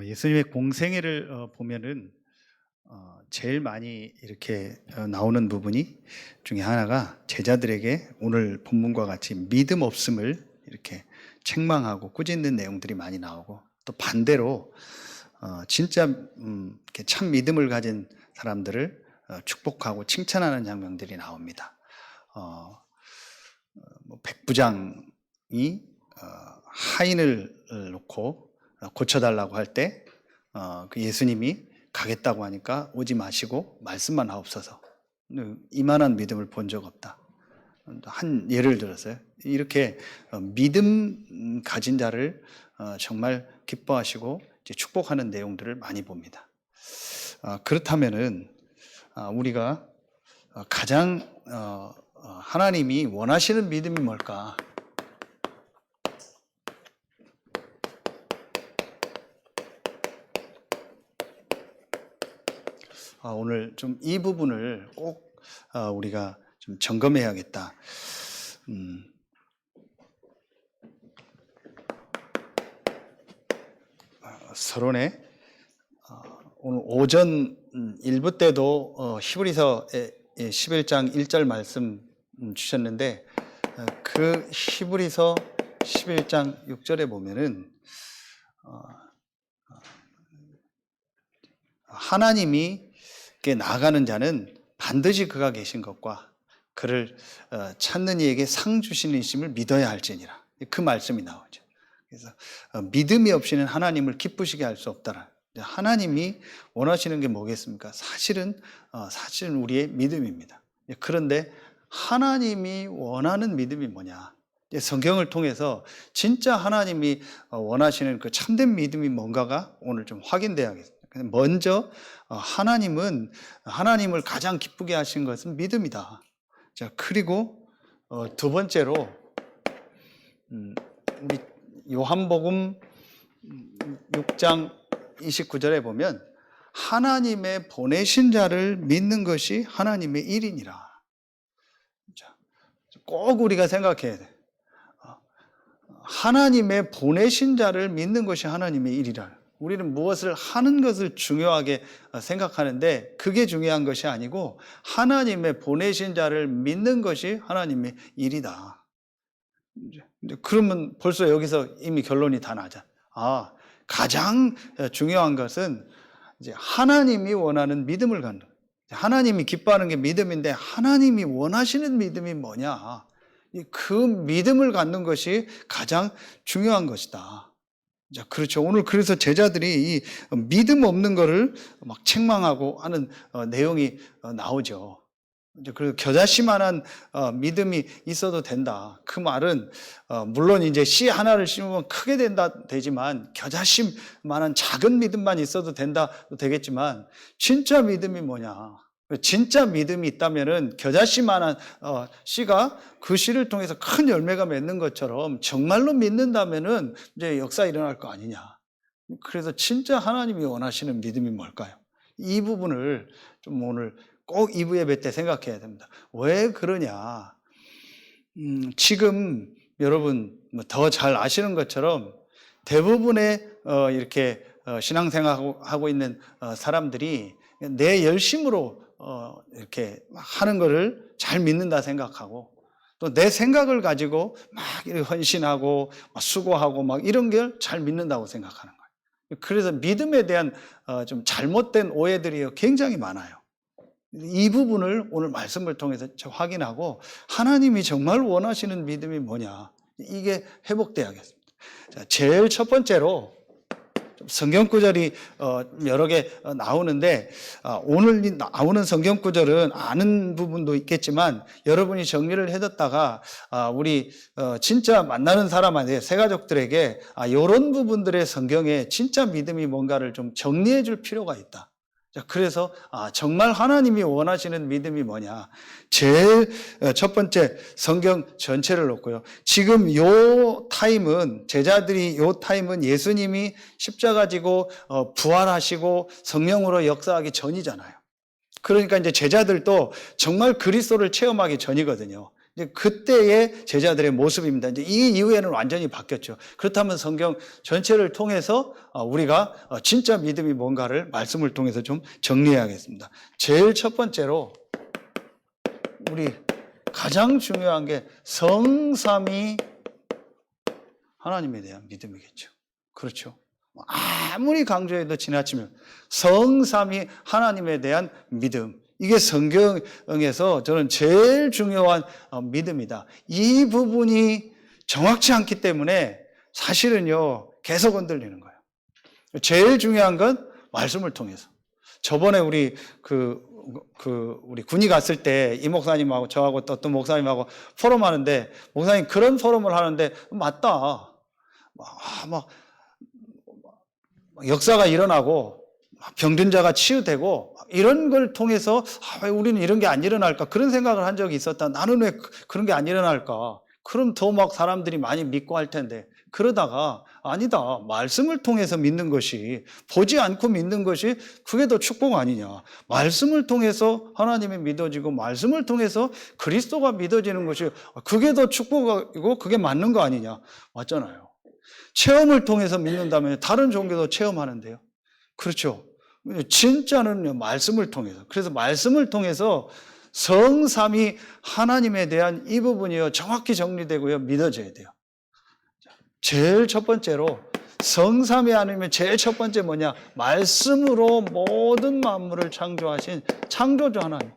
예수님의 공생애를 보면은 제일 많이 이렇게 나오는 부분이 중에 하나가 제자들에게 오늘 본문과 같이 믿음 없음을 이렇게 책망하고 꾸짖는 내용들이 많이 나오고, 또 반대로 진짜 이렇게 참 믿음을 가진 사람들을 축복하고 칭찬하는 장면들이 나옵니다. 백부장이 하인을 놓고 고쳐달라고 할 때 그 예수님이 가겠다고 하니까 오지 마시고 말씀만 하옵소서. 이만한 믿음을 본 적 없다. 한 예를 들어서요. 이렇게 믿음 가진 자를 정말 기뻐하시고 이제 축복하는 내용들을 많이 봅니다. 그렇다면은 우리가 가장 하나님이 원하시는 믿음이 뭘까? 오늘 좀 이 부분을 꼭 우리가 좀 점검해야겠다. 서론에 오늘 오전 1부 때도 히브리서 11장 1절 말씀 주셨는데, 그 히브리서 11장 6절에 보면은 하나님이 나아가는 자는 반드시 그가 계신 것과 그를 찾는 이에게 상 주시는 이심을 믿어야 할지니라. 그 말씀이 나오죠. 그래서 믿음이 없이는 하나님을 기쁘시게 할 수 없다라. 하나님이 원하시는 게 뭐겠습니까? 사실은 우리의 믿음입니다. 그런데 하나님이 원하는 믿음이 뭐냐? 성경을 통해서 진짜 하나님이 원하시는 그 참된 믿음이 뭔가가 오늘 좀 확인돼야겠습니다. 먼저 하나님은 하나님을 가장 기쁘게 하신 것은 믿음이다. 자, 그리고 두 번째로 우리 요한복음 6장 29절에 보면 하나님의 보내신 자를 믿는 것이 하나님의 일이니라. 자, 꼭 우리가 생각해야 돼. 하나님의 보내신 자를 믿는 것이 하나님의 일이라. 우리는 무엇을 하는 것을 중요하게 생각하는데 그게 중요한 것이 아니고 하나님의 보내신 자를 믿는 것이 하나님의 일이다. 그러면 벌써 여기서 이미 결론이 다 나죠. 가장 중요한 것은 이제 하나님이 원하는 믿음을 갖는 거예요. 하나님이 기뻐하는 게 믿음인데 하나님이 원하시는 믿음이 뭐냐? 그 믿음을 갖는 것이 가장 중요한 것이다. 자, 그렇죠. 오늘 그래서 제자들이 이 믿음 없는 거를 막 책망하고 하는 내용이 나오죠. 그래서 겨자씨만한 믿음이 있어도 된다. 그 말은 물론 이제 씨 하나를 심으면 크게 되지만 겨자씨만한 작은 믿음만 있어도 되겠지만 진짜 믿음이 뭐냐? 진짜 믿음이 있다면은 겨자씨만한 씨가 그 씨를 통해서 큰 열매가 맺는 것처럼 정말로 믿는다면은 이제 역사 일어날 거 아니냐. 그래서 진짜 하나님이 원하시는 믿음이 뭘까요? 이 부분을 좀 오늘 꼭 2부 예배 때 생각해야 됩니다. 왜 그러냐? 지금 여러분 더 잘 아시는 것처럼 대부분의 이렇게 신앙생활하고 있는 사람들이 내 열심으로 이렇게 하는 거를 잘 믿는다 생각하고, 또 내 생각을 가지고 막 헌신하고 막 수고하고 막 이런 걸 잘 믿는다고 생각하는 거예요. 그래서 믿음에 대한 좀 잘못된 오해들이 굉장히 많아요. 이 부분을 오늘 말씀을 통해서 확인하고 하나님이 정말 원하시는 믿음이 뭐냐, 이게 회복돼야겠습니다. 자, 제일 첫 번째로 성경 구절이 여러 개 나오는데 오늘 나오는 성경 구절은 아는 부분도 있겠지만 여러분이 정리를 해뒀다가 우리 진짜 만나는 사람한테 새가족들에게 이런 부분들의 성경에 진짜 믿음이 뭔가를 좀 정리해 줄 필요가 있다. 자, 그래서 정말 하나님이 원하시는 믿음이 뭐냐? 제일 첫 번째 성경 전체를 놓고요. 지금 요 타임은 제자들이 요 타임은 예수님이 십자가 지고 부활하시고 성령으로 역사하기 전이잖아요. 그러니까 이제 제자들도 정말 그리스도를 체험하기 전이거든요. 이제 그때의 제자들의 모습입니다. 이제 이 이후에는 완전히 바뀌었죠. 그렇다면 성경 전체를 통해서 우리가 진짜 믿음이 뭔가를 말씀을 통해서 좀 정리해야겠습니다. 제일 첫 번째로 우리 가장 중요한 게 성삼위 하나님에 대한 믿음이겠죠. 그렇죠. 아무리 강조해도 지나치면 성삼위 하나님에 대한 믿음. 이게 성경에서 저는 제일 중요한 믿음이다. 이 부분이 정확치 않기 때문에 사실은요, 계속 흔들리는 거예요. 제일 중요한 건 말씀을 통해서. 저번에 우리 우리 군이 갔을 때 이 목사님하고 저하고 또 어떤 목사님하고 포럼하는데, 목사님 그런 포럼을 하는데, 맞다. 막 역사가 일어나고, 병든 자가 치유되고, 이런 걸 통해서 왜 우리는 이런 게 안 일어날까? 그런 생각을 한 적이 있었다. 나는 왜 그런 게 안 일어날까? 그럼 더 막 사람들이 많이 믿고 할 텐데. 그러다가 아니다. 말씀을 통해서 믿는 것이, 보지 않고 믿는 것이 그게 더 축복 아니냐. 말씀을 통해서 하나님이 믿어지고 말씀을 통해서 그리스도가 믿어지는 것이 그게 더 축복이고 그게 맞는 거 아니냐. 맞잖아요. 체험을 통해서 믿는다면 다른 종교도 체험하는데요. 그렇죠. 진짜는 말씀을 통해서. 그래서 말씀을 통해서 성삼위 하나님에 대한 이 부분이요, 정확히 정리되고요, 믿어져야 돼요. 제일 첫 번째로 성삼위 하나님의 제일 첫 번째 뭐냐? 말씀으로 모든 만물을 창조하신 창조주 하나님.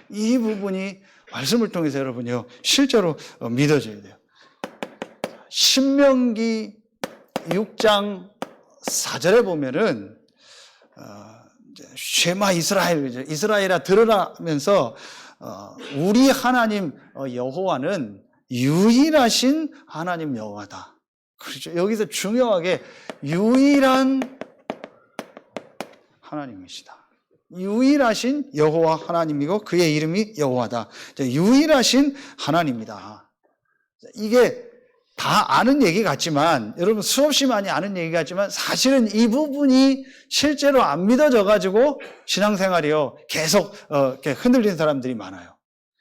이 부분이 말씀을 통해서 여러분요, 실제로 믿어져야 돼요. 신명기 6장 4절에 보면은 쉐마 이스라엘아 들으라면서 우리 하나님 여호와는 유일하신 하나님 여호와다. 그렇죠. 여기서 중요하게 유일한 하나님이시다. 유일하신 여호와 하나님이고 그의 이름이 여호와다. 유일하신 하나님이다. 이게 다 아는 얘기 같지만, 여러분 수없이 많이 아는 얘기 같지만 사실은 이 부분이 실제로 안 믿어져 가지고 신앙생활이요 계속 이렇게 흔들리는 사람들이 많아요.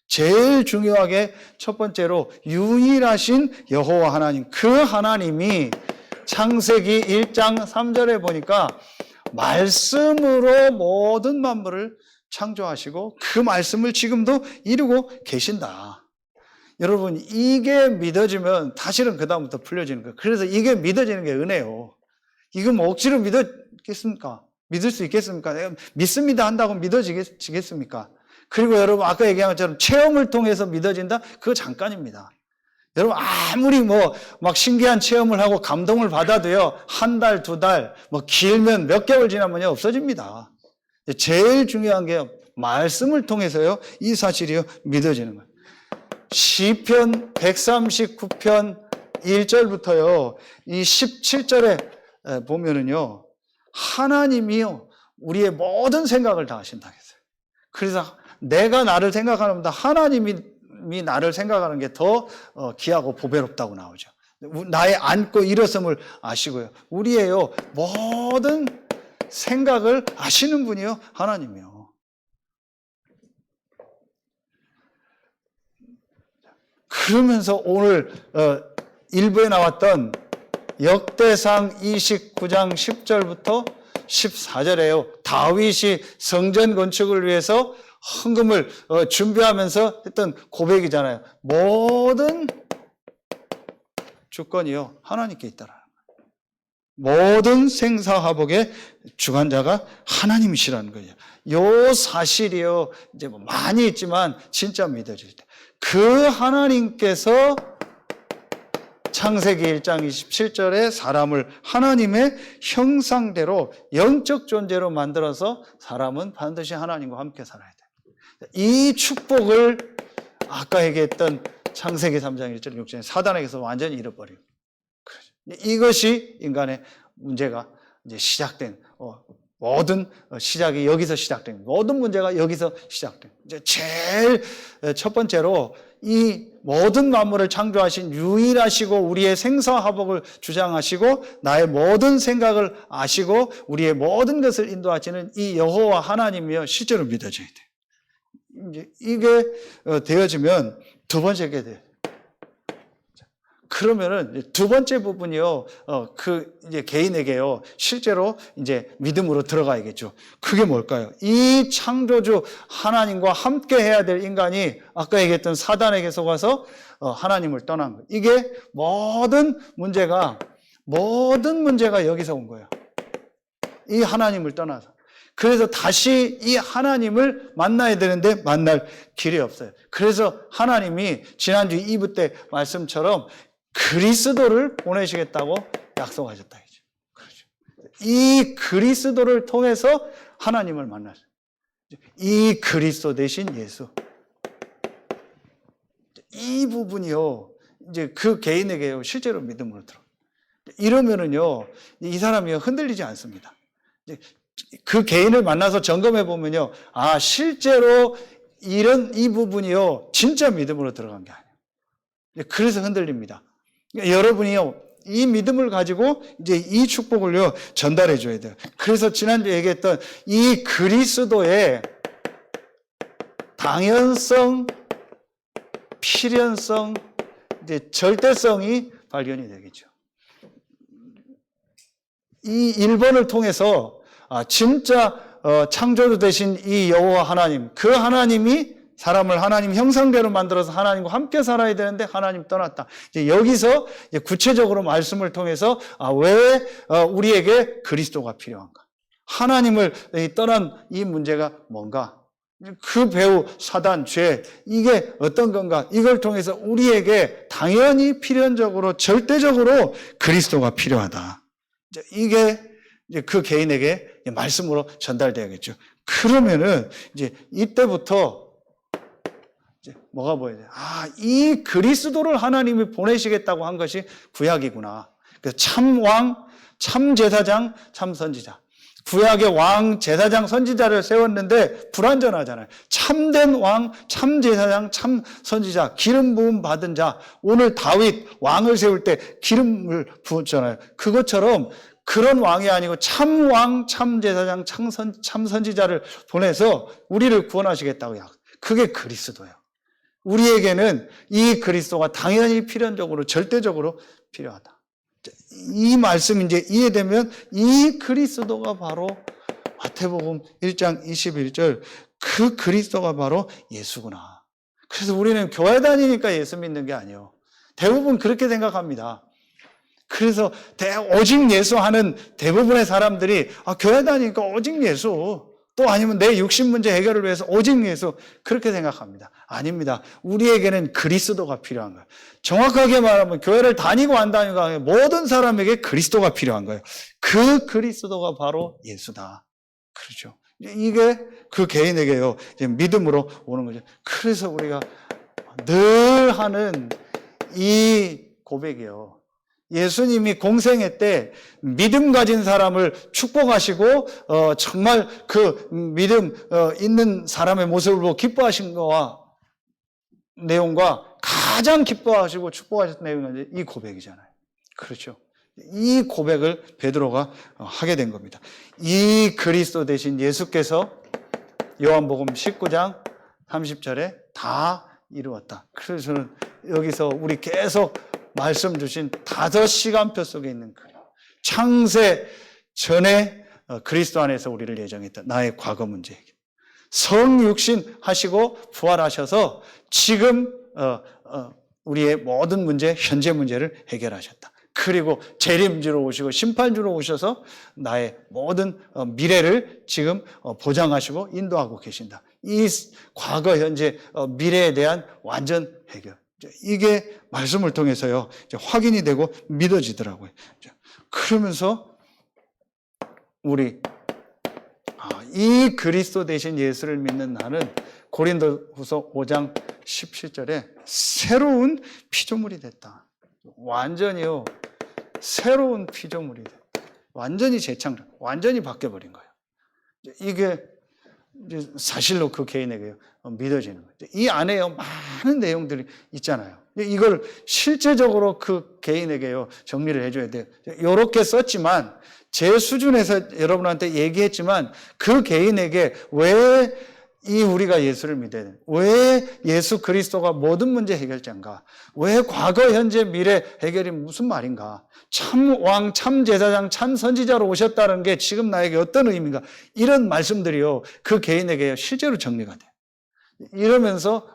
제일 중요하게 첫 번째로 유일하신 여호와 하나님, 그 하나님이 창세기 1장 3절에 보니까 말씀으로 모든 만물을 창조하시고 그 말씀을 지금도 이루고 계신다. 여러분, 이게 믿어지면 사실은 그다음부터 풀려지는 거예요. 그래서 이게 믿어지는 게 은혜요. 이거 뭐 억지로 믿어지겠습니까? 믿을 수 있겠습니까? 내가 믿습니다 한다고 믿어지겠습니까? 그리고 여러분, 아까 얘기한 것처럼 체험을 통해서 믿어진다? 그거 잠깐입니다. 여러분, 아무리 막 신기한 체험을 하고 감동을 받아도요, 한 달, 두 달, 길면 몇 개월 지나면요, 없어집니다. 제일 중요한 게 말씀을 통해서요, 이 사실이요, 믿어지는 거예요. 시편 139편 1절부터요, 이 17절에 보면은요, 하나님이요, 우리의 모든 생각을 다 하신다 했어요. 그래서 내가 나를 생각하는 것보다 하나님이 나를 생각하는 게 더 귀하고 보배롭다고 나오죠. 나의 앉고 일어섬을 아시고요. 우리의요, 모든 생각을 아시는 분이요, 하나님이요. 그러면서 오늘 일부에 나왔던 역대상 29장 10절부터 14절에요. 다윗이 성전 건축을 위해서 헌금을 준비하면서 했던 고백이잖아요. 모든 주권이요, 하나님께 있다라는 거예요. 모든 생사화복의 주관자가 하나님이시라는 거예요. 요 사실이요, 이제 많이 있지만 진짜 믿어질 때, 그 하나님께서 창세기 1장 27절에 사람을 하나님의 형상대로 영적 존재로 만들어서 사람은 반드시 하나님과 함께 살아야 돼. 이 축복을 아까 얘기했던 창세기 3장 1절 6절에 사단에게서 완전히 잃어버리고, 이것이 인간의 문제가 이제 시작된, 모든 시작이 여기서 시작된, 모든 문제가 여기서 시작된. 이제 제일 첫 번째로 이 모든 만물을 창조하신 유일하시고 우리의 생사화복을 주장하시고 나의 모든 생각을 아시고 우리의 모든 것을 인도하시는 이 여호와 하나님이여 실제로 믿어져야 돼요. 이제 이게 되어지면 두 번째게 돼요. 그러면은 두 번째 부분이요, 이제 개인에게요, 실제로 이제 믿음으로 들어가야겠죠. 그게 뭘까요? 이 창조주 하나님과 함께 해야 될 인간이 아까 얘기했던 사단에게 속아서 하나님을 떠난 거예요. 이게 모든 문제가 여기서 온 거예요. 이 하나님을 떠나서. 그래서 다시 이 하나님을 만나야 되는데 만날 길이 없어요. 그래서 하나님이 지난주 2부 때 말씀처럼 그리스도를 보내시겠다고 약속하셨다. 그렇죠. 이 그리스도를 통해서 하나님을 만났어요. 이 그리스도 대신 예수. 이 부분이요, 이제 그 개인에게요, 실제로 믿음으로 들어. 이러면은요, 이 사람이 흔들리지 않습니다. 그 개인을 만나서 점검해 보면요, 아, 실제로 이 부분이요, 진짜 믿음으로 들어간 게 아니에요. 그래서 흔들립니다. 여러분이요, 이 믿음을 가지고 이제 이 축복을요, 전달해 줘야 돼요. 그래서 지난주에 얘기했던 이 그리스도의 당연성, 필연성, 이제 절대성이 발견이 되겠죠. 이 1번을 통해서 진짜 창조주 되신 이 여호와 하나님, 그 하나님이 사람을 하나님 형상대로 만들어서 하나님과 함께 살아야 되는데 하나님 떠났다. 이제 여기서 이제 구체적으로 말씀을 통해서 왜 우리에게 그리스도가 필요한가? 하나님을 떠난 이 문제가 뭔가? 그 배후 사단, 죄, 이게 어떤 건가? 이걸 통해서 우리에게 당연히 필연적으로 절대적으로 그리스도가 필요하다. 이게 이제 그 개인에게 말씀으로 전달돼야겠죠. 그러면은 이제 이때부터 이제 뭐가 보여야 돼요? 이 그리스도를 하나님이 보내시겠다고 한 것이 구약이구나. 참 왕, 참 제사장, 참 선지자. 구약의 왕, 제사장, 선지자를 세웠는데 불완전하잖아요. 참된 왕, 참 제사장, 참 선지자, 기름 부음 받은 자. 오늘 다윗 왕을 세울 때 기름을 부었잖아요. 그것처럼 그런 왕이 아니고 참 왕, 참 제사장, 참 선지자를 보내서 우리를 구원하시겠다고. 그게 그리스도예요. 우리에게는 이 그리스도가 당연히 필연적으로, 절대적으로 필요하다. 이 말씀 이제 이해되면 이 그리스도가 바로 마태복음 1장 21절, 그 그리스도가 바로 예수구나. 그래서 우리는 교회 다니니까 예수 믿는 게 아니에요. 대부분 그렇게 생각합니다. 그래서 오직 예수 하는 대부분의 사람들이 교회 다니니까 오직 예수, 또 아니면 내 육신 문제 해결을 위해서 오직 예수, 그렇게 생각합니다. 아닙니다. 우리에게는 그리스도가 필요한 거예요. 정확하게 말하면 교회를 다니고 안 다니고 하는 모든 사람에게 그리스도가 필요한 거예요. 그 그리스도가 바로 예수다. 그렇죠. 이게 그 개인에게요, 믿음으로 오는 거죠. 그래서 우리가 늘 하는 이 고백이요, 예수님이 공생애 때 믿음 가진 사람을 축복하시고 정말 그 믿음 있는 사람의 모습을 보고 기뻐하신 거와 내용과 가장 기뻐하시고 축복하셨던 내용은 이 고백이잖아요. 그렇죠. 이 고백을 베드로가 하게 된 겁니다. 이 그리스도 대신 예수께서 요한복음 19장 30절에 다 이루었다. 그래서 저는 여기서 우리 계속 말씀 주신 5시간표 속에 있는 그 창세 전에 그리스도 안에서 우리를 예정했던 나의 과거 문제, 성육신 하시고 부활하셔서 지금 우리의 모든 문제, 현재 문제를 해결하셨다. 그리고 재림주로 오시고 심판주로 오셔서 나의 모든 미래를 지금 보장하시고 인도하고 계신다. 이 과거, 현재, 미래에 대한 완전 해결. 이게 말씀을 통해서요, 확인이 되고 믿어지더라고요. 그러면서 우리 이 그리스도 대신 예수를 믿는 나는 고린도후서 5장 17절에 새로운 피조물이 됐다. 완전히요, 새로운 피조물이 됐다. 완전히 재창조, 완전히 바뀌어버린 거예요. 이게 사실로 그 개인에게 믿어지는 거죠. 이 안에요, 많은 내용들이 있잖아요. 이걸 실제적으로 그 개인에게요, 정리를 해줘야 돼요. 이렇게 썼지만, 제 수준에서 여러분한테 얘기했지만, 그 개인에게 왜 이 우리가 예수를 믿어야 돼요. 왜 예수 그리스도가 모든 문제 해결자인가? 왜 과거, 현재, 미래 해결이 무슨 말인가? 참 왕, 참 제사장, 참 선지자로 오셨다는 게 지금 나에게 어떤 의미인가? 이런 말씀들이요, 그 개인에게 실제로 정리가 돼요. 이러면서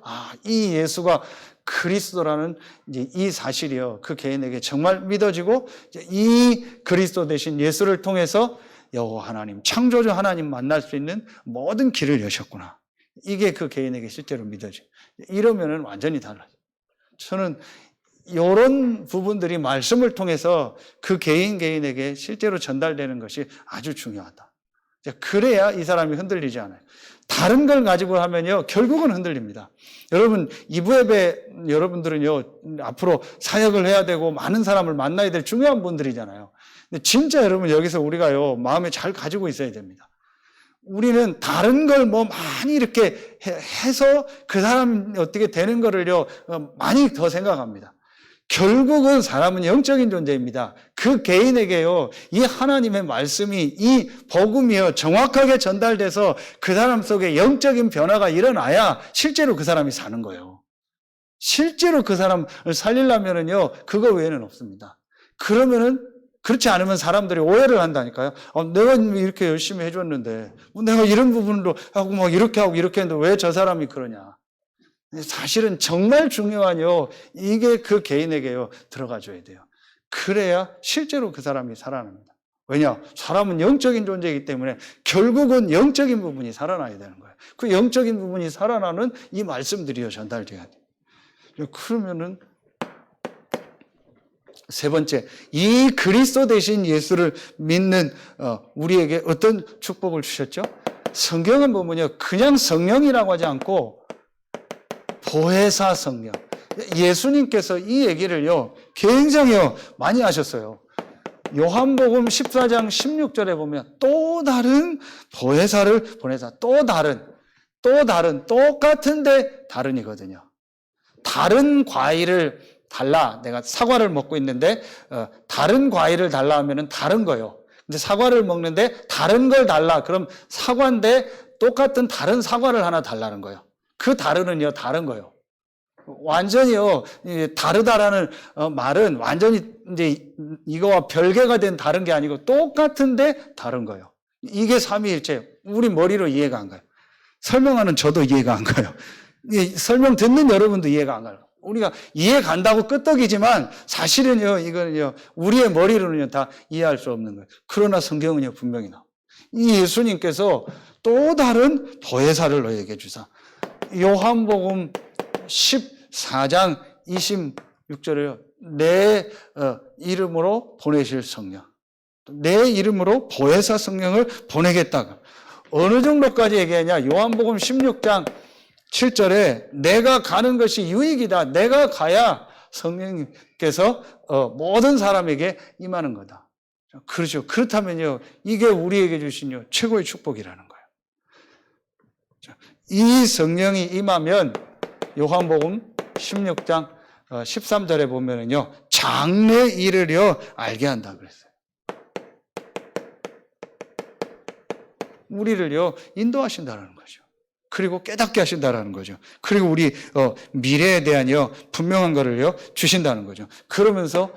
이 예수가 그리스도라는 이제 이 사실이요, 그 개인에게 정말 믿어지고, 이 그리스도 대신 예수를 통해서 여호와 하나님, 창조주 하나님 만날 수 있는 모든 길을 여셨구나. 이게 그 개인에게 실제로 믿어져요. 이러면은 완전히 달라요. 저는 이런 부분들이 말씀을 통해서 그 개인에게 실제로 전달되는 것이 아주 중요하다. 그래야 이 사람이 흔들리지 않아요. 다른 걸 가지고 하면요, 결국은 흔들립니다. 여러분, 이브예배 여러분들은요, 앞으로 사역을 해야 되고 많은 사람을 만나야 될 중요한 분들이잖아요. 근데 진짜 여러분, 여기서 우리가요, 마음에 잘 가지고 있어야 됩니다. 우리는 다른 걸 뭐 많이 이렇게 해서 그 사람이 어떻게 되는 거를요, 많이 더 생각합니다. 결국은 사람은 영적인 존재입니다. 그 개인에게요, 이 하나님의 말씀이, 이 복음이요, 정확하게 전달돼서 그 사람 속에 영적인 변화가 일어나야 실제로 그 사람이 사는 거예요. 실제로 그 사람을 살리려면은요, 그거 외에는 없습니다. 그러면은, 그렇지 않으면 사람들이 오해를 한다니까요. 내가 이렇게 열심히 해줬는데, 내가 이런 부분으로 하고 막 이렇게 하고 이렇게 했는데 왜 저 사람이 그러냐. 사실은 정말 중요한요, 이게 그 개인에게요, 들어가줘야 돼요. 그래야 실제로 그 사람이 살아납니다. 왜냐? 사람은 영적인 존재이기 때문에 결국은 영적인 부분이 살아나야 되는 거예요. 그 영적인 부분이 살아나는 이 말씀들이요, 전달돼야 돼요. 그러면은, 세 번째, 이 그리스도 대신 예수를 믿는 우리에게 어떤 축복을 주셨죠? 성경은 보면요, 그냥 성령이라고 하지 않고 보혜사 성령. 예수님께서 이 얘기를요, 굉장히 많이 하셨어요. 요한복음 14장 16절에 보면 또 다른 보혜사를 보내사. 또 다른, 똑같은데 다른이거든요. 다른 과일을 달라. 내가 사과를 먹고 있는데 다른 과일을 달라 하면은 다른 거요. 근데 사과를 먹는데 다른 걸 달라. 그럼 사과인데 똑같은 다른 사과를 하나 달라는 거예요. 그 다른은요, 다른 거예요. 완전히요, 다르다라는 말은 완전히 이제 이거와 별개가 된 다른 게 아니고 똑같은데 다른 거예요. 이게 삼위일체. 우리 머리로 이해가 안 가요. 설명하는 저도 이해가 안 가요. 설명 듣는 여러분도 이해가 안 가요. 우리가 이해 간다고 끄떡이지만 사실은요, 이거는요, 우리의 머리로는요, 다 이해할 수 없는 거예요. 그러나 성경은요, 분명히 나와요. 이 예수님께서 또 다른 보혜사를 너에게 주사. 요한복음 14장 26절에요. 내 이름으로 보내실 성령. 내 이름으로 보혜사 성령을 보내겠다. 어느 정도까지 얘기하냐? 요한복음 16장 7절에 내가 가는 것이 유익이다. 내가 가야 성령님께서 모든 사람에게 임하는 거다. 그렇죠. 그렇다면요, 이게 우리에게 주신 최고의 축복이라는 거예요. 이 성령이 임하면 요한복음 16장 13절에 보면은요, 장래 일을요 알게 한다 그랬어요. 우리를요 인도하신다는 거죠. 그리고 깨닫게 하신다는 거죠. 그리고 우리 미래에 대한요 분명한 거를요 주신다는 거죠. 그러면서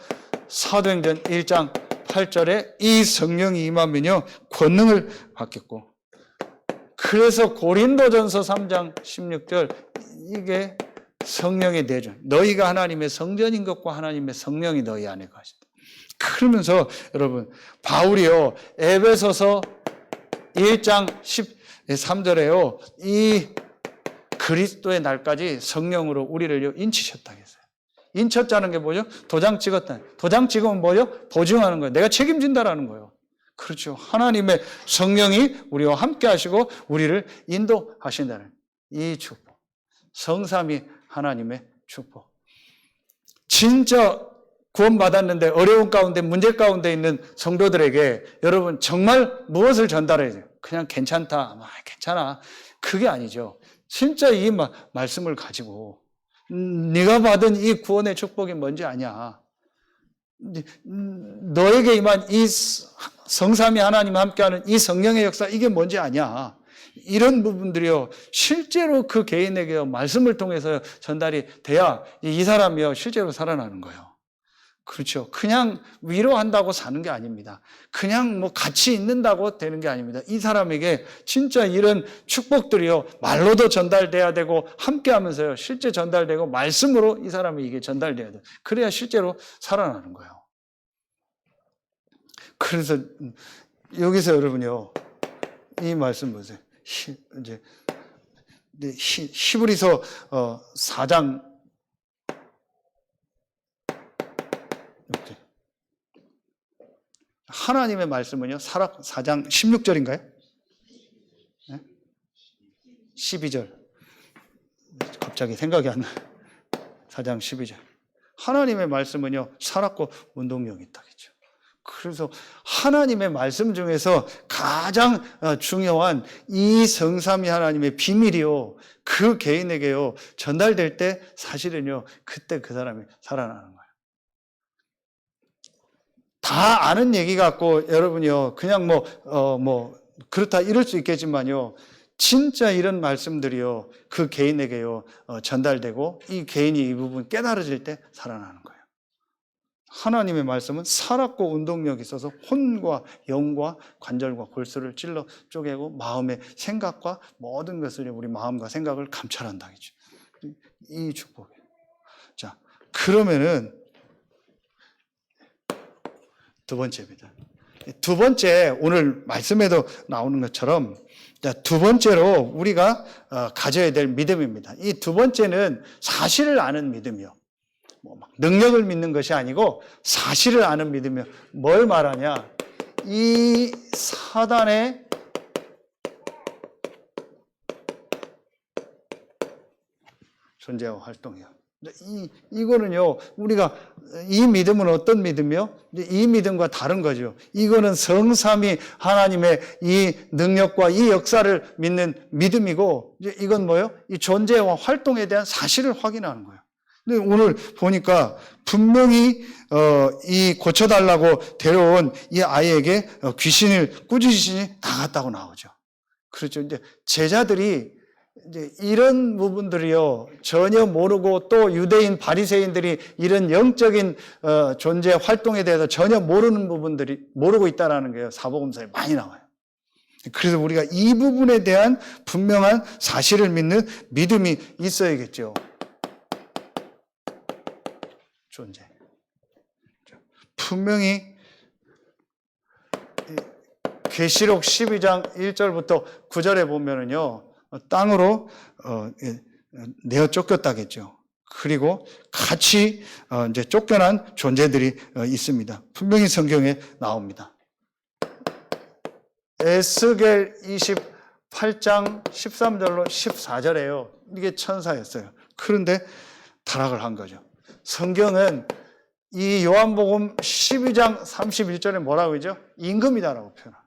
사도행전 1장 8절에 이 성령이 임하면요 권능을 받겠고, 그래서 고린도전서 3장 16절, 이게 성령의 내전, 너희가 하나님의 성전인 것과 하나님의 성령이 너희 안에 가신다. 그러면서 여러분, 바울이요 에베소서 1장 13절에요 이 그리스도의 날까지 성령으로 우리를 인치셨다 했어요. 인쳤다는 게 뭐죠? 도장 찍었다. 도장 찍으면 뭐죠? 보증하는 거예요. 내가 책임진다라는 거예요. 그렇죠. 하나님의 성령이 우리와 함께 하시고 우리를 인도하신다는 이 축복. 성삼위 하나님의 축복. 진짜 구원받았는데 어려운 가운데, 문제 가운데 있는 성도들에게 여러분 정말 무엇을 전달해야 돼요? 그냥 괜찮다, 괜찮아. 그게 아니죠. 진짜 이 말씀을 가지고 네가 받은 이 구원의 축복이 뭔지 아냐? 너에게 임한 이 성삼위 하나님과 함께하는 이 성령의 역사, 이게 뭔지 아냐? 이런 부분들이요, 실제로 그 개인에게 말씀을 통해서 전달이 돼야 이 사람이요, 실제로 살아나는 거예요. 그렇죠. 그냥 위로한다고 사는 게 아닙니다. 그냥 뭐 같이 있는다고 되는 게 아닙니다. 이 사람에게 진짜 이런 축복들이요, 말로도 전달돼야 되고, 함께 하면서요, 실제 전달되고, 말씀으로 이 사람에게 전달돼야 돼요. 그래야 실제로 살아나는 거예요. 그래서 여기서 여러분요, 이 말씀 보세요. 이제 히브리서 4장 하나님의 말씀은요, 4장 16절인가요? 네? 12절. 갑자기 생각이 안 나요. 4장 12절. 하나님의 말씀은요, 살았고 운동력이 있다겠죠. 그래서 하나님의 말씀 중에서 가장 중요한 이 성삼위 하나님의 비밀이요, 그 개인에게요, 전달될 때 사실은요, 그때 그 사람이 살아나는 거예요. 다 아는 얘기 같고 여러분이요, 그냥 그렇다 이럴 수 있겠지만요, 진짜 이런 말씀들이요, 그 개인에게요, 전달되고 이 개인이 이 부분 깨달아질 때 살아나는 거예요. 하나님의 말씀은 살았고 운동력이 있어서 혼과 영과 관절과 골수를 찔러 쪼개고 마음의 생각과 모든 것을, 우리 마음과 생각을 감찰한다겠죠. 이 축복이에요. 자, 그러면은 두 번째입니다. 두 번째, 오늘 말씀에도 나오는 것처럼 두 번째로 우리가 가져야 될 믿음입니다. 이 두 번째는 사실을 아는 믿음이요. 능력을 믿는 것이 아니고 사실을 아는 믿음이요. 뭘 말하냐? 이 사단의 존재와 활동이요. 이거는요, 우리가 이 믿음은 어떤 믿음이요? 이 믿음과 다른 거죠. 이거는 성삼위 하나님의 이 능력과 이 역사를 믿는 믿음이고, 이건 뭐예요? 이 존재와 활동에 대한 사실을 확인하는 거예요. 근데 오늘 보니까 분명히 이 고쳐달라고 데려온 이 아이에게 귀신을 꾸짖으시니 나갔다고 나오죠. 그렇죠. 이제 제자들이 이제 이런 부분들이요, 전혀 모르고, 또 유대인 바리새인들이 이런 영적인 존재 활동에 대해서 전혀 모르는 부분들이 모르고 있다라는 게 사복음서에 많이 나와요. 그래서 우리가 이 부분에 대한 분명한 사실을 믿는 믿음이 있어야겠죠. 존재. 분명히 계시록 12장 1절부터 9절에 보면은요, 땅으로 내어 쫓겼다겠죠. 그리고 같이 이제 쫓겨난 존재들이 있습니다. 분명히 성경에 나옵니다. 에스겔 28장 13절로 14절에요. 이게 천사였어요. 그런데 타락을 한 거죠. 성경은 이 요한복음 12장 31절에 뭐라고 하죠? 임금이다라고 표현합니다.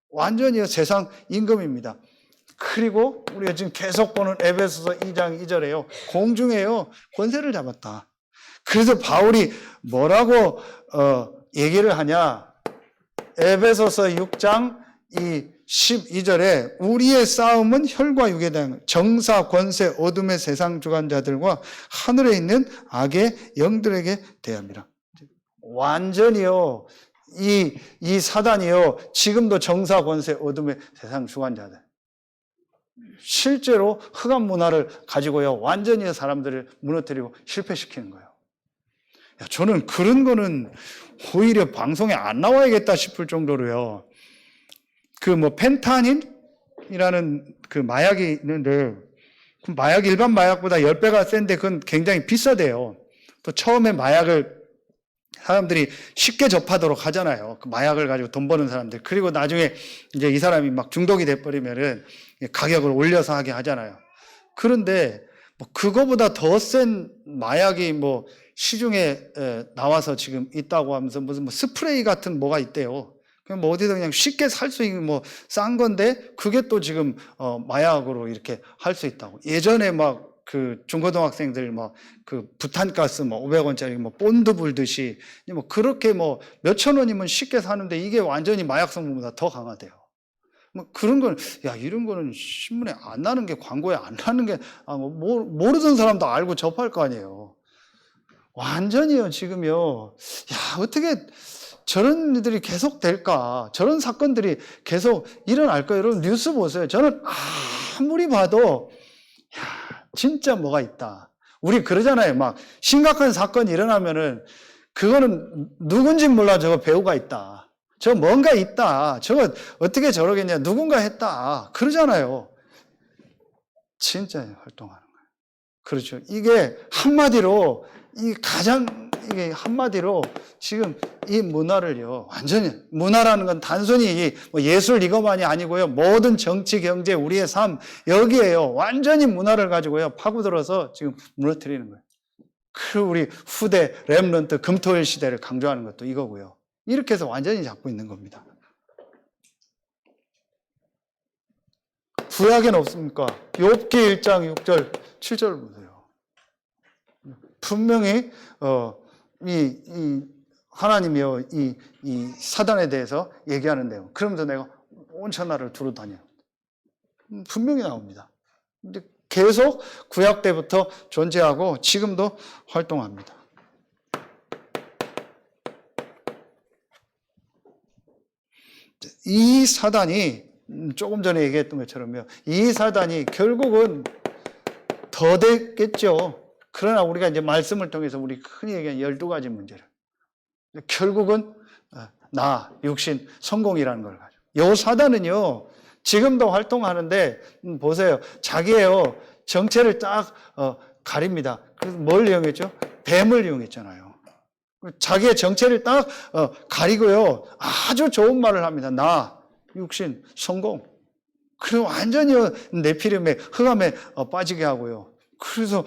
완전히 세상 임금입니다. 그리고 우리가 지금 계속 보는 에베소서 2장 2절에요. 공중에요, 권세를 잡았다. 그래서 바울이 뭐라고 얘기를 하냐? 에베소서 6장 12절에 우리의 싸움은 혈과 육에 대한 정사, 권세, 어둠의 세상 주관자들과 하늘에 있는 악의 영들에게 대합니다. 완전히요, 이 사단이요, 지금도 정사, 권세, 어둠의 세상 주관자들, 실제로 흑암 문화를 가지고요, 완전히 사람들을 무너뜨리고 실패시키는 거예요. 저는 그런 거는 오히려 방송에 안 나와야겠다 싶을 정도로요, 펜타닌이라는 그 마약이 있는데, 그 마약이 일반 마약보다 10배가 센데 그건 굉장히 비싸대요. 또 처음에 마약을 사람들이 쉽게 접하도록 하잖아요. 그 마약을 가지고 돈 버는 사람들. 그리고 나중에 이제 이 사람이 막 중독이 돼버리면은 가격을 올려서 하게 하잖아요. 그런데 그거보다 더 센 마약이 시중에 나와서 지금 있다고 하면서 무슨 스프레이 같은 뭐가 있대요. 그냥 어디서 그냥 쉽게 살 수 있는 싼 건데 그게 또 지금 마약으로 이렇게 할 수 있다고. 예전에 중고등학생들 부탄가스 500원짜리 본드 불듯이 그렇게 몇천 원이면 쉽게 사는데 이게 완전히 마약 성분보다 더 강하대요. 뭐 그런 건, 야, 이런 거는 신문에 안 나는 게, 광고에 안 나는 게, 모르던 사람도 알고 접할 거 아니에요. 완전히요, 지금요. 야, 어떻게 저런 일들이 계속 될까? 저런 사건들이 계속 일어날까? 여러분, 뉴스 보세요. 저는 아무리 봐도, 야, 진짜 뭐가 있다. 우리 그러잖아요. 막, 심각한 사건이 일어나면은, 그거는 누군지 몰라. 저거 배우가 있다. 저 뭔가 있다. 저거 어떻게 저러겠냐. 누군가 했다. 그러잖아요. 진짜 활동하는 거예요. 그렇죠. 이게 한마디로, 이게 한마디로 지금 이 문화를요, 완전히, 문화라는 건 단순히 뭐 예술 이것만이 아니고요, 모든 정치, 경제, 우리의 삶, 여기에요, 완전히 문화를 가지고요, 파고들어서 지금 무너뜨리는 거예요. 그 우리 후대 렘넌트 금토일 시대를 강조하는 것도 이거고요. 이렇게 해서 완전히 잡고 있는 겁니다. 구약에는 없습니까? 욥기 1장 6절, 7절 보세요. 분명히 하나님이요 이 사단에 대해서 얘기하는데요. 그러면서 내가 온 천하를 두루 다녀. 분명히 나옵니다. 근데 계속 구약 때부터 존재하고 지금도 활동합니다. 이 사단이 조금 전에 얘기했던 것처럼요. 이 사단이 결국은 더 됐겠죠. 그러나 우리가 이제 말씀을 통해서 우리 흔히 얘기하는 12가지 문제를. 결국은 나, 육신, 성공이라는 걸 가지고. 요 사단은요, 지금도 활동하는데, 보세요. 자기의 정체를 딱 가립니다. 그래서 뭘 이용했죠? 뱀을 이용했잖아요. 자기의 정체를 딱 가리고요. 아주 좋은 말을 합니다. 나, 육신, 성공. 그리고 완전히 네피림의 흑암에 빠지게 하고요. 그래서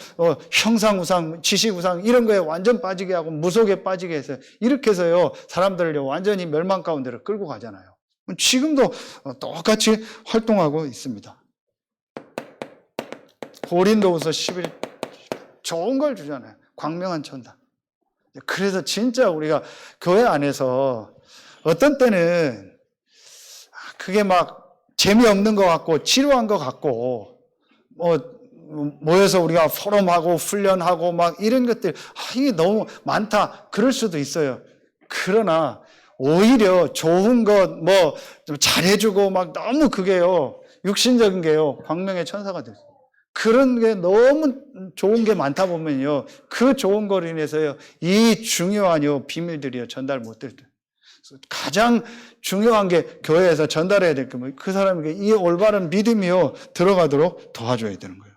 형상우상, 지식우상 이런 거에 완전 빠지게 하고 무속에 빠지게 해서 이렇게 해서요. 사람들을 완전히 멸망 가운데로 끌고 가잖아요. 지금도 똑같이 활동하고 있습니다. 고린도후서 11 좋은 걸 주잖아요. 광명한 천당. 그래서 진짜 우리가 교회 안에서 어떤 때는 그게 막 재미없는 것 같고 지루한 것 같고 모여서 우리가 포럼하고 훈련하고 막 이런 것들 이게 너무 많다 그럴 수도 있어요. 그러나 오히려 좋은 것 뭐 좀 잘해주고 막 너무 그게요 육신적인 게요 광명의 천사가 됐어요. 그런 게 너무 좋은 게 많다 보면요 그 좋은 거로 인해서요 이 중요한 비밀들이요 전달 못 될 때. 가장 중요한 게 교회에서 전달해야 될 거면 그 사람에게 이 올바른 믿음이요 들어가도록 도와줘야 되는 거예요.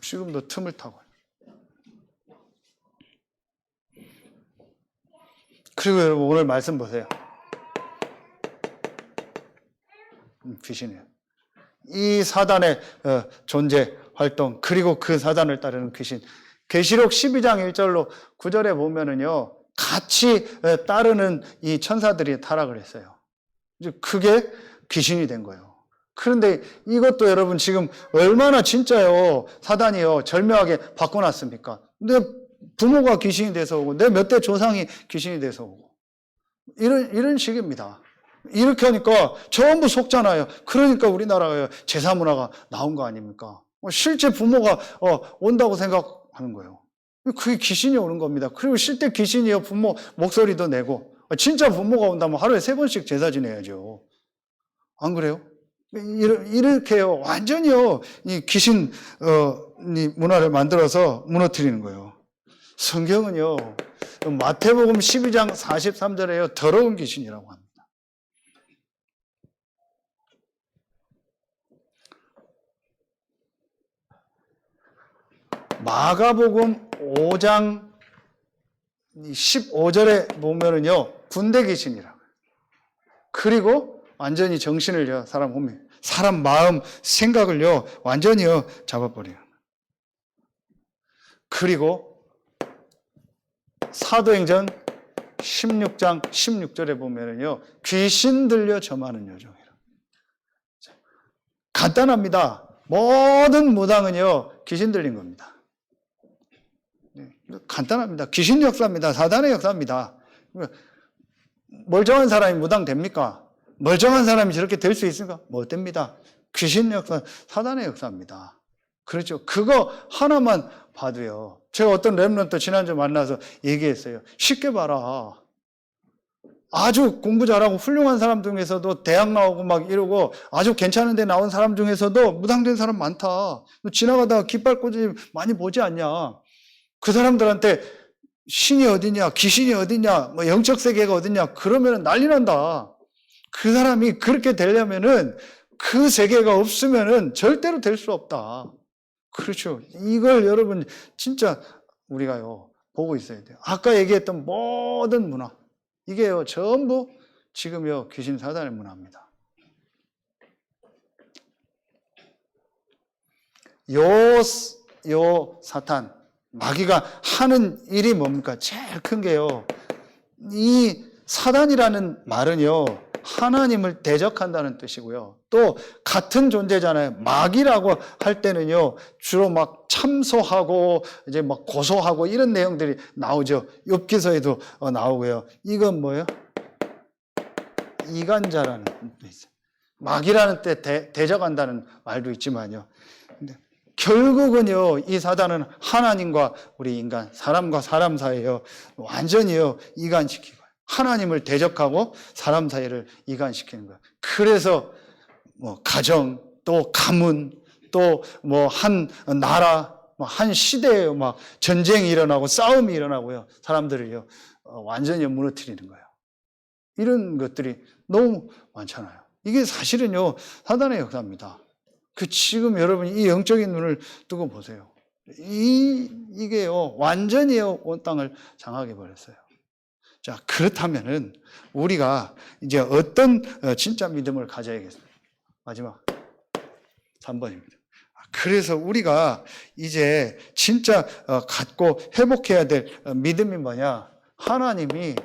지금도 틈을 타고. 그리고 여러분 오늘 말씀 보세요. 귀신이에요. 이 사단의 존재, 활동, 그리고 그 사단을 따르는 귀신. 계시록 12장 1절로 9절에 보면은요, 같이 따르는 이 천사들이 타락을 했어요. 그게 귀신이 된 거예요. 그런데 이것도 여러분 지금 얼마나 진짜요, 사단이요, 절묘하게 바꿔놨습니까? 내 부모가 귀신이 돼서 오고, 내 몇 대 조상이 귀신이 돼서 오고. 이런 식입니다. 이렇게 하니까 전부 속잖아요. 그러니까 우리나라가 제사 문화가 나온 거 아닙니까? 실제 부모가 온다고 생각하는 거예요. 그게 귀신이 오는 겁니다. 그리고 실제 귀신이요 부모 목소리도 내고 진짜 부모가 온다면 하루에 3번씩 제사 지내야죠. 안 그래요? 이렇게요 완전히요 이 귀신 이 문화를 만들어서 무너뜨리는 거예요. 성경은요 마태복음 12장 43절에요 더러운 귀신이라고 합니다. 마가복음 5장 15절에 보면은요 군대 귀신이라고. 그리고 완전히 정신을요 사람 마음 생각을요 완전히요 잡아버려요. 그리고 사도행전 16장 16절에 보면은요 귀신 들려 점하는 요정이라. 간단합니다. 모든 무당은요 귀신 들린 겁니다. 간단합니다. 귀신 역사입니다. 사단의 역사입니다. 멀쩡한 사람이 무당됩니까? 멀쩡한 사람이 저렇게 될 수 있습니까? 못 됩니다. 귀신 역사, 사단의 역사입니다. 그렇죠. 그거 하나만 봐도요. 제가 어떤 랩런트 지난주 만나서 얘기했어요. 쉽게 봐라. 아주 공부 잘하고 훌륭한 사람 중에서도 대학 나오고 막 이러고 아주 괜찮은 데 나온 사람 중에서도 무당된 사람 많다. 너 지나가다가 깃발 꽂이 많이 보지 않냐. 그 사람들한테 신이 어디냐, 귀신이 어디냐, 뭐 영적 세계가 어디냐, 그러면 난리 난다. 그 사람이 그렇게 되려면은 그 세계가 없으면은 절대로 될 수 없다. 그렇죠. 이걸 여러분 진짜 우리가요, 보고 있어야 돼요. 아까 얘기했던 모든 문화. 이게요, 전부 지금요, 귀신 사단의 문화입니다. 요 사탄, 마귀가 하는 일이 뭡니까? 제일 큰 게요, 이 사단이라는 말은요, 하나님을 대적한다는 뜻이고요. 또 같은 존재잖아요. 마귀라고 할 때는요, 주로 막 참소하고 이제 막 고소하고 이런 내용들이 나오죠. 욥기서에도 나오고요. 이건 뭐예요? 이간자라는 뜻이 있어요. 마귀라는 때 대적한다는 말도 있지만요. 근데 결국은요, 이 사단은 하나님과 우리 인간, 사람과 사람 사이에요, 완전히요, 이간시키고 하나님을 대적하고 사람 사이를 이간시키는 거예요. 그래서 뭐 가정, 또 가문, 또 뭐 한 나라, 한 시대에 막 전쟁이 일어나고 싸움이 일어나고요. 사람들을요, 완전히 무너뜨리는 거예요. 이런 것들이 너무 많잖아요. 이게 사실은요, 사단의 역사입니다. 지금 여러분 이 영적인 눈을 뜨고 보세요. 이게요, 완전히요, 온 땅을 장악해 버렸어요. 자, 그렇다면은 우리가 이제 어떤 진짜 믿음을 가져야겠습니까? 마지막 3번입니다. 그래서 우리가 이제 진짜 갖고 회복해야 될 믿음이 뭐냐? 하나님이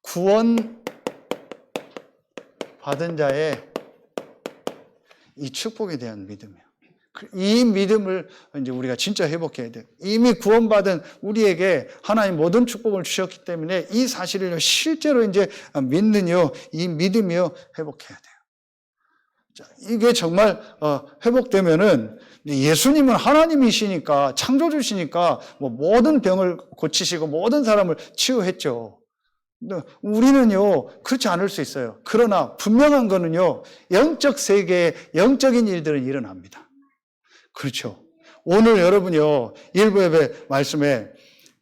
구원 받은 자의 이 축복에 대한 믿음이에요. 이 믿음을 이제 우리가 진짜 회복해야 돼요. 이미 구원받은 우리에게 하나님 모든 축복을 주셨기 때문에 이 사실을 실제로 이제 믿는요, 이 믿음이요, 회복해야 돼요. 자, 이게 정말 회복되면은 예수님은 하나님이시니까, 창조주시니까 뭐 모든 병을 고치시고 모든 사람을 치유했죠. 근데 우리는요, 그렇지 않을 수 있어요. 그러나 분명한 거는요, 영적 세계에 영적인 일들은 일어납니다. 그렇죠. 오늘 여러분요, 일부 예배 말씀에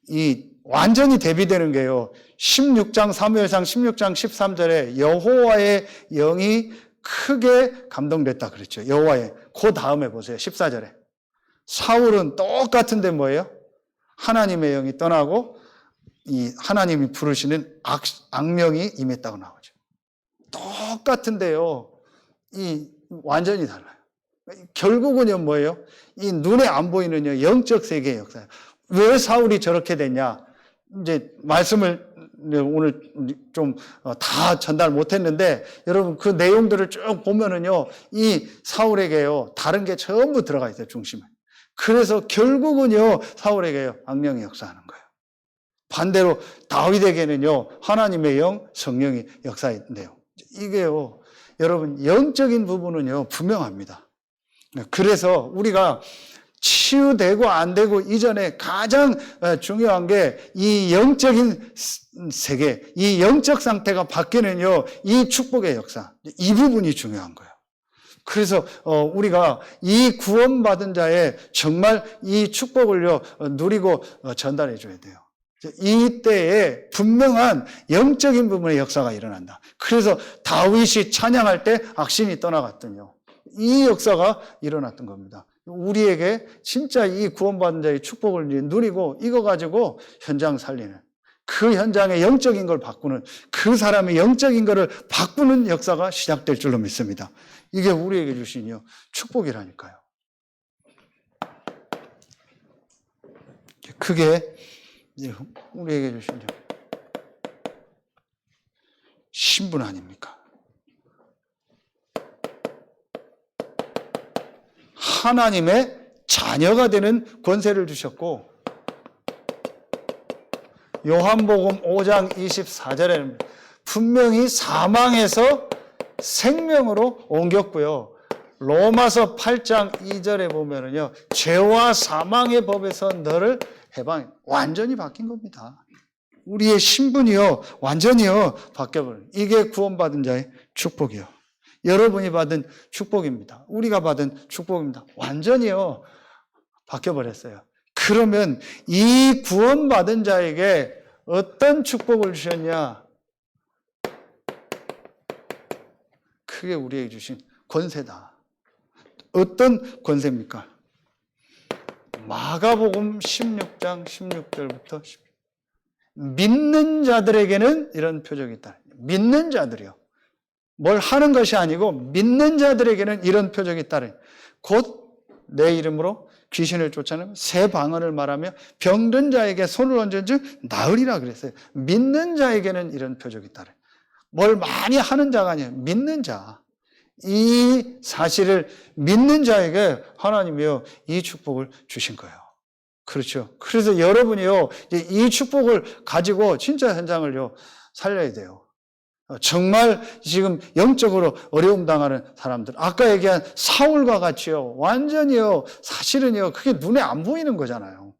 이 완전히 대비되는 게요, 16장 사무엘상 16장 13절에 여호와의 영이 크게 감동됐다 그랬죠. 여호와의. 그 다음에 보세요. 14절에. 사울은 똑같은데 뭐예요? 하나님의 영이 떠나고 이 하나님이 부르시는 악령이 임했다고 나오죠. 똑같은데요, 이 완전히 달라요. 결국은요, 뭐예요? 이 눈에 안 보이는 영적 세계의 역사예요. 왜 사울이 저렇게 됐냐? 이제 말씀을 오늘 좀 다 전달 못했는데, 여러분 그 내용들을 쭉 보면은요, 이 사울에게요, 다른 게 전부 들어가 있어요, 중심에. 그래서 결국은요, 사울에게요, 악령이 역사하는 거예요. 반대로 다윗에게는요, 하나님의 영, 성령이 역사인데요. 이게요, 여러분 영적인 부분은요, 분명합니다. 그래서 우리가 치유되고 안 되고 이전에 가장 중요한 게 이 영적인 세계, 이 영적 상태가 바뀌는요, 이 축복의 역사, 이 부분이 중요한 거예요. 그래서 우리가 이 구원받은 자의 정말 이 축복을요, 누리고 전달해 줘야 돼요. 이때에 분명한 영적인 부분의 역사가 일어난다. 그래서 다윗이 찬양할 때 악신이 떠나갔더니요, 이 역사가 일어났던 겁니다. 우리에게 진짜 이 구원받은 자의 축복을 누리고 이거 가지고 현장 살리는, 그 현장의 영적인 걸 바꾸는, 그 사람의 영적인 거를 바꾸는 역사가 시작될 줄로 믿습니다. 이게 우리에게 주신 축복이라니까요. 그게 우리에게 주신 신분 아닙니까? 하나님의 자녀가 되는 권세를 주셨고, 요한복음 5장 24절에는 분명히 사망에서 생명으로 옮겼고요. 로마서 8장 2절에 보면은요, 죄와 사망의 법에서 너를 해방, 완전히 바뀐 겁니다. 우리의 신분이요, 완전히요, 바뀌어버려요. 이게 구원받은 자의 축복이요. 여러분이 받은 축복입니다. 우리가 받은 축복입니다. 완전히요, 바뀌어버렸어요. 그러면 이 구원받은 자에게 어떤 축복을 주셨냐? 그게 우리에게 주신 권세다. 어떤 권세입니까? 마가복음 16장 16절부터 10절. 믿는 자들에게는 이런 표적이 있다. 믿는 자들이요. 뭘 하는 것이 아니고 믿는 자들에게는 이런 표적이 있다. 곧 내 이름으로 귀신을 쫓아내며 새 방언을 말하며 병든 자에게 손을 얹은즉 나으리라 그랬어요. 믿는 자에게는 이런 표적이 있다. 뭘 많이 하는 자가 아니에요. 믿는 자. 이 사실을 믿는 자에게 하나님이요, 이 축복을 주신 거예요. 그렇죠. 그래서 여러분이요, 이 축복을 가지고 진짜 현장을요, 살려야 돼요. 정말 지금 영적으로 어려움 당하는 사람들, 아까 얘기한 사울과 같이요, 완전히요, 사실은요, 그게 눈에 안 보이는 거잖아요.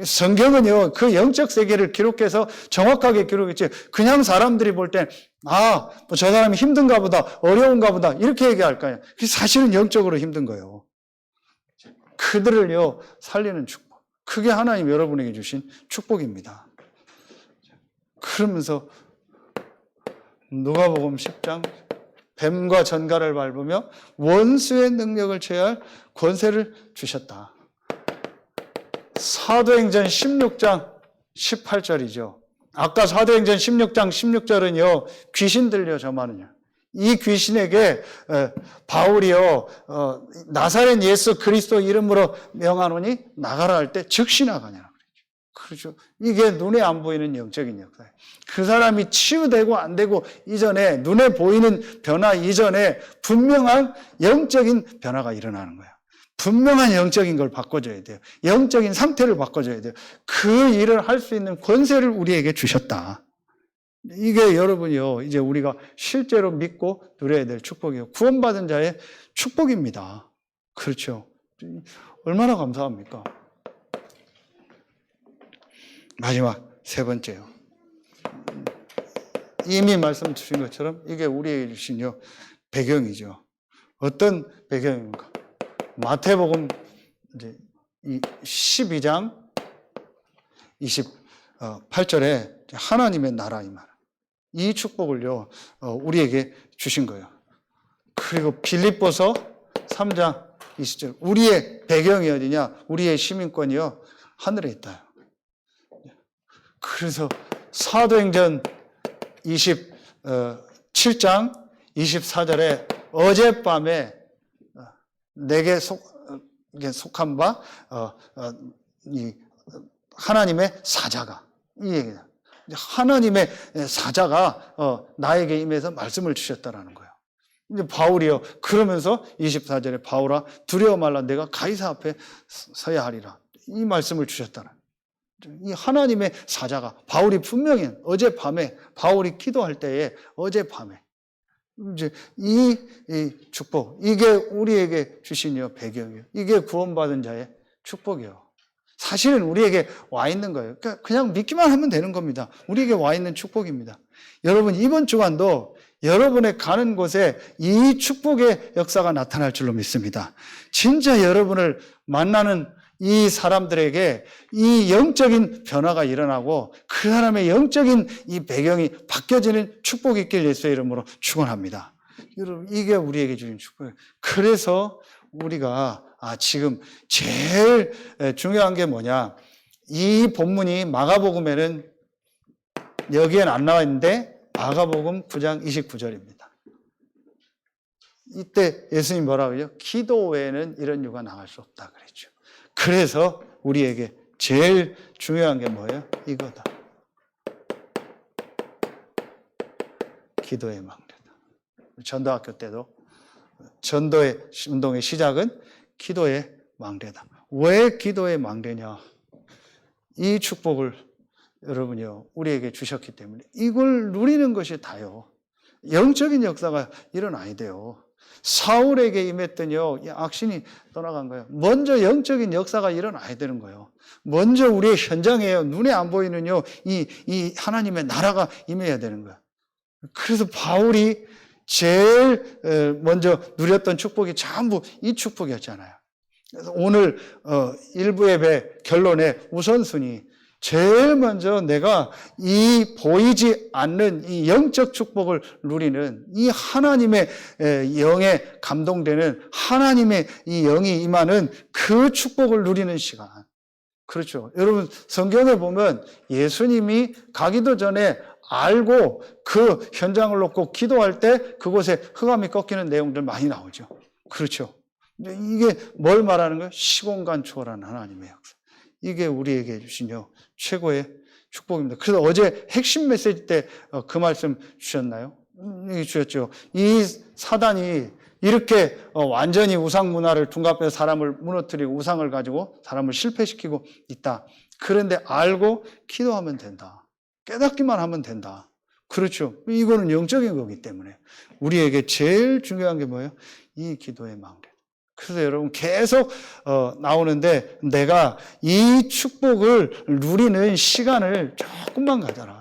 성경은요, 그 영적 세계를 기록해서 정확하게 기록했지, 그냥 사람들이 볼 땐, 뭐 저 사람이 힘든가 보다, 어려운가 보다, 이렇게 얘기할 거예요. 사실은 영적으로 힘든 거예요. 그들을요, 살리는 축복. 그게 하나님 여러분에게 주신 축복입니다. 그러면서, 누가복음 10장, 뱀과 전갈을 밟으며 원수의 능력을 제어할 권세를 주셨다. 사도행전 16장 18절이죠. 아까 사도행전 16장 16절은요, 귀신 들려 저마느냐. 이 귀신에게 바울이요, 나사렛 예수 그리스도 이름으로 명하노니 나가라 할 때 즉시 나가냐. 그렇죠. 이게 눈에 안 보이는 영적인 역사예요. 그 사람이 치유되고 안 되고 이전에, 눈에 보이는 변화 이전에 분명한 영적인 변화가 일어나는 거예요. 분명한 영적인 걸 바꿔줘야 돼요. 영적인 상태를 바꿔줘야 돼요. 그 일을 할 수 있는 권세를 우리에게 주셨다. 이게 여러분이요, 이제 우리가 실제로 믿고 누려야 될 축복이에요. 구원받은 자의 축복입니다. 그렇죠. 얼마나 감사합니까? 마지막 세 번째요. 이미 말씀 주신 것처럼 이게 우리에게 주신 배경이죠. 어떤 배경입니까? 마태복음 이제 12장 28절에 하나님의 나라 이 말. 이 축복을요, 우리에게 주신 거예요. 그리고 빌립보서 3장 20절. 우리의 배경이 어디냐? 우리의 시민권이요, 하늘에 있다. 그래서 사도행전 27장 24절에 어젯밤에 내게 속한 바 이 하나님의 사자가, 이 얘기다. 하나님의 사자가 나에게 임해서 말씀을 주셨다라는 거예요. 이제 바울이요, 그러면서 24절에 바울아 두려워 말라 내가 가이사 앞에 서야 하리라, 이 말씀을 주셨다는. 이 하나님의 사자가, 바울이 분명히 어젯밤에, 바울이 기도할 때에 어젯밤에 이제 이 축복, 이게 우리에게 주신 배경이에요. 이게 구원받은 자의 축복이에요. 사실은 우리에게 와 있는 거예요. 그러니까 그냥 믿기만 하면 되는 겁니다. 우리에게 와 있는 축복입니다. 여러분, 이번 주간도 여러분의 가는 곳에 이 축복의 역사가 나타날 줄로 믿습니다. 진짜 여러분을 만나는 이 사람들에게 이 영적인 변화가 일어나고 그 사람의 영적인 이 배경이 바뀌어지는 축복이 있길 예수의 이름으로 축원합니다. 여러분, 이게 우리에게 주신 축복이에요. 그래서 우리가 지금 제일 중요한 게 뭐냐? 이 본문이 마가복음에는 여기엔 안 나와 있는데 마가복음 9장 29절입니다. 이때 예수님 뭐라고 그러죠? 기도 외에는 이런 유가 나갈 수 없다 그랬죠. 그래서 우리에게 제일 중요한 게 뭐예요? 이거다. 기도의 망대다. 전도학교 때도 전도의 운동의 시작은 기도의 망대다. 왜 기도의 망대냐? 이 축복을 여러분이요, 우리에게 주셨기 때문에 이걸 누리는 것이 다요. 영적인 역사가 일어나야 돼요. 사울에게 임했더니요, 이 악신이 떠나간 거예요. 먼저 영적인 역사가 일어나야 되는 거예요. 먼저 우리의 현장에요, 눈에 안 보이는요, 이 하나님의 나라가 임해야 되는 거예요. 그래서 바울이 제일 먼저 누렸던 축복이 전부 이 축복이었잖아요. 그래서 오늘 1부 예배 결론의 우선순위, 제일 먼저 내가 이 보이지 않는 이 영적 축복을 누리는 이 하나님의 영에 감동되는 하나님의 이 영이 임하는 그 축복을 누리는 시간. 그렇죠. 여러분, 성경을 보면 예수님이 가기도 전에 알고 그 현장을 놓고 기도할 때 그곳에 흑암이 꺾이는 내용들 많이 나오죠. 그렇죠. 이게 뭘 말하는 거예요? 시공간 초월한 하나님의 역사. 이게 우리에게 주신 최고의 축복입니다. 그래서 어제 핵심 메시지 때 그 말씀 주셨나요? 주셨죠. 이 사단이 이렇게 완전히 우상 문화를 둔갑해서 사람을 무너뜨리고 우상을 가지고 사람을 실패시키고 있다. 그런데 알고 기도하면 된다. 깨닫기만 하면 된다. 그렇죠. 이거는 영적인 거기 때문에 우리에게 제일 중요한 게 뭐예요? 이 기도의 망대. 그래서 여러분 계속 나오는데 내가 이 축복을 누리는 시간을 조금만 가져라.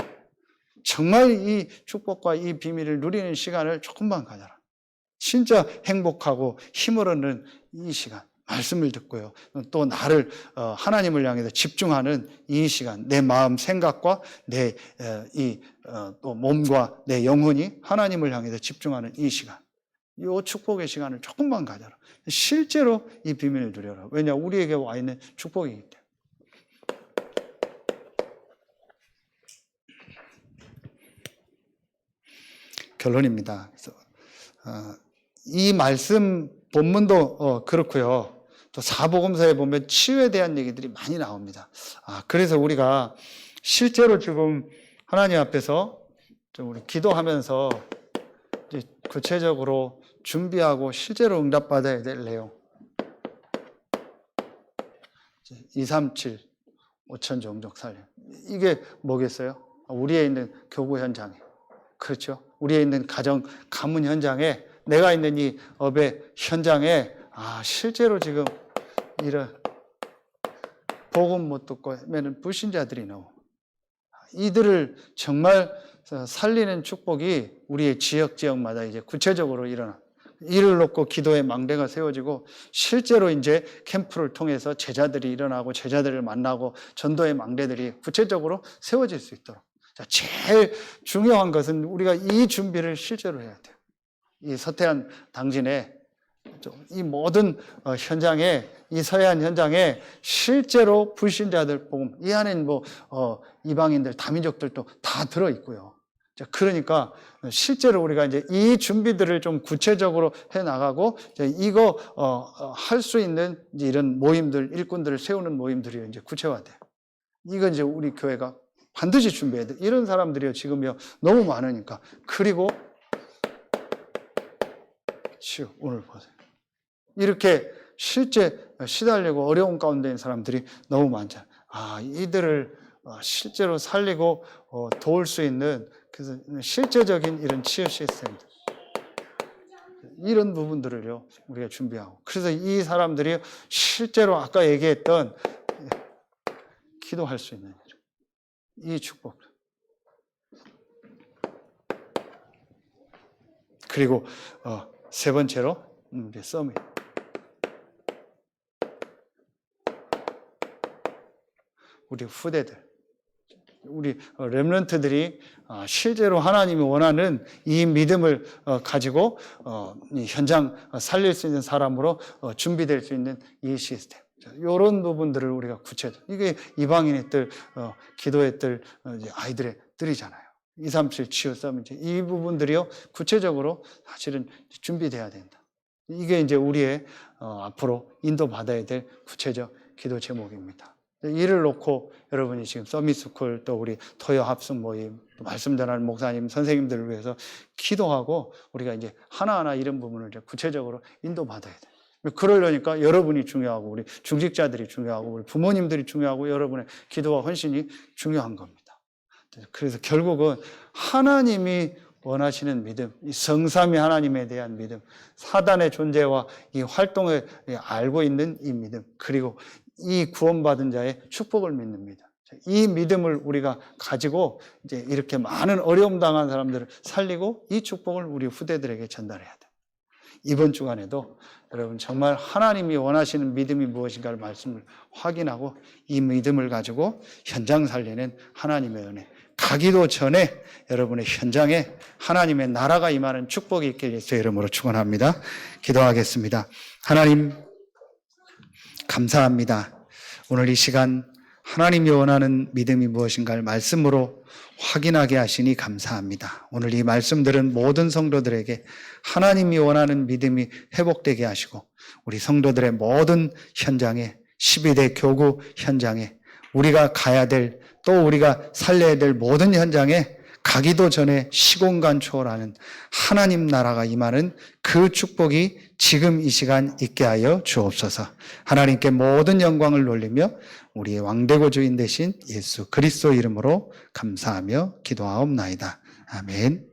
정말 이 축복과 이 비밀을 누리는 시간을 조금만 가져라. 진짜 행복하고 힘을 얻는 이 시간. 말씀을 듣고요. 또 나를 하나님을 향해서 집중하는 이 시간, 내 마음, 생각과 내 또 몸과 내 영혼이 하나님을 향해서 집중하는 이 시간. 이 축복의 시간을 조금만 가져라. 실제로 이 비밀을 누려라. 왜냐? 우리에게 와 있는 축복이기 때문에. 결론입니다. 그래서 이 말씀 본문도 그렇고요. 또 사복음서에 보면 치유에 대한 얘기들이 많이 나옵니다. 그래서 우리가 실제로 지금 하나님 앞에서 좀 우리 기도하면서 이제 구체적으로 준비하고 실제로 응답받아야 될 내용. 237, 5천 종족 살림. 이게 뭐겠어요? 우리에 있는 교구 현장에. 그렇죠. 우리에 있는 가정, 가문 현장에, 내가 있는 이 업의 현장에, 실제로 지금 이런 복음 못 듣고 헤매는 불신자들이 나오고, 이들을 정말 살리는 축복이 우리의 지역마다 이제 구체적으로 일어나. 이를 놓고 기도의 망대가 세워지고 실제로 이제 캠프를 통해서 제자들이 일어나고 제자들을 만나고 전도의 망대들이 구체적으로 세워질 수 있도록. 자, 제일 중요한 것은 우리가 이 준비를 실제로 해야 돼요. 이 서태한 당진의 이 모든 현장에, 이 서해안 현장에 실제로 불신자들 복음, 이 안에는 이방인들, 다민족들도 다 들어있고요. 그러니까 실제로 우리가 이제 이 준비들을 좀 구체적으로 해 나가고 이거 할 수 있는 이제 이런 모임들, 일꾼들을 세우는 모임들이 이제 구체화돼. 이건 이제 우리 교회가 반드시 준비해야 돼. 이런 사람들이요 지금요 너무 많으니까. 그리고 오늘 보세요. 이렇게 실제 시달리고 어려운 가운데 있는 사람들이 너무 많잖아요. 이들을 실제로 살리고 도울 수 있는 그래서 실제적인 이런 치유 시스템들, 이런 부분들을요 우리가 준비하고, 그래서 이 사람들이 실제로 아까 얘기했던 기도할 수 있는 이 축복. 그리고 세 번째로 서밋. 우리 후대들, 우리 렘넌트들이 실제로 하나님이 원하는 이 믿음을 가지고 이 현장 살릴 수 있는 사람으로 준비될 수 있는 이 시스템. 이런 부분들을 우리가 구체적으로, 이게 이방인의 뜰, 기도의 뜰, 아이들의 뜰이잖아요. 237 치유 서밋. 이 부분들이요 구체적으로 사실은 준비돼야 된다. 이게 이제 우리의 앞으로 인도받아야 될 구체적 기도 제목입니다. 이를 놓고 여러분이 지금 서밋스쿨, 또 우리 토요 합숙 모임, 또 말씀 전하는 목사님, 선생님들을 위해서 기도하고 우리가 이제 하나하나 이런 부분을 이제 구체적으로 인도받아야 돼요. 그러려니까 여러분이 중요하고 우리 중직자들이 중요하고 우리 부모님들이 중요하고 여러분의 기도와 헌신이 중요한 겁니다. 그래서 결국은 하나님이 원하시는 믿음, 이 성삼위 하나님에 대한 믿음, 사단의 존재와 이 활동을 알고 있는 이 믿음, 그리고 이 구원받은 자의 축복을 믿는 믿음. 이 믿음을 우리가 가지고 이제 이렇게 많은 어려움 당한 사람들을 살리고 이 축복을 우리 후대들에게 전달해야 돼. 이번 주간에도 여러분 정말 하나님이 원하시는 믿음이 무엇인가를 말씀을 확인하고 이 믿음을 가지고 현장 살리는 하나님의 은혜, 가기도 전에 여러분의 현장에 하나님의 나라가 임하는 축복이 있길 예수의 이름으로 축원합니다. 기도하겠습니다. 하나님 감사합니다. 오늘 이 시간 하나님이 원하는 믿음이 무엇인가를 말씀으로 확인하게 하시니 감사합니다. 오늘 이 말씀들은 모든 성도들에게 하나님이 원하는 믿음이 회복되게 하시고 우리 성도들의 모든 현장에 12대 교구 현장에 우리가 가야 될 또 우리가 살려야 될 모든 현장에 가기도 전에 시공간 초월하는 하나님 나라가 임하는 그 축복이 지금 이 시간 있게 하여 주옵소서. 하나님께 모든 영광을 돌리며 우리의 왕되고 주인 되신 예수 그리스도 이름으로 감사하며 기도하옵나이다. 아멘.